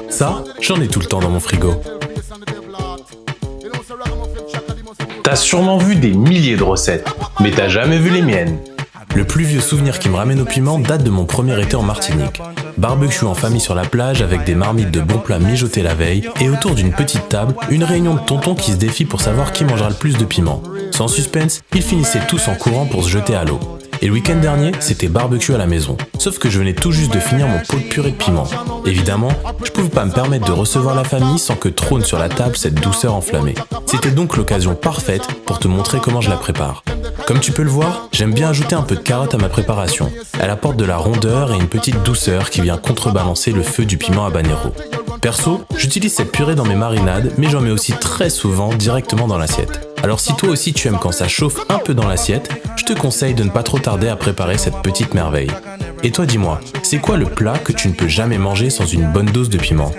Ça, j'en ai tout le temps dans mon frigo. T'as sûrement vu des milliers de recettes, mais t'as jamais vu les miennes. Le plus vieux souvenir qui me ramène au piment date de mon premier été en Martinique. Barbecue en famille sur la plage avec des marmites de bons plats mijotés la veille et autour d'une petite table, une réunion de tontons qui se défient pour savoir qui mangera le plus de piment. Sans suspense, ils finissaient tous en courant pour se jeter à l'eau. Et le week-end dernier, c'était barbecue à la maison. Sauf que je venais tout juste de finir mon pot de purée de piment. Évidemment, je pouvais pas me permettre de recevoir la famille sans que trône sur la table cette douceur enflammée. C'était donc l'occasion parfaite pour te montrer comment je la prépare. Comme tu peux le voir, j'aime bien ajouter un peu de carotte à ma préparation. Elle apporte de la rondeur et une petite douceur qui vient contrebalancer le feu du piment habanero. Perso, j'utilise cette purée dans mes marinades, mais j'en mets aussi très souvent directement dans l'assiette. Alors si toi aussi tu aimes quand ça chauffe un peu dans l'assiette, je te conseille de ne pas trop tarder à préparer cette petite merveille. Et toi dis-moi, c'est quoi le plat que tu ne peux jamais manger sans une bonne dose de piment ?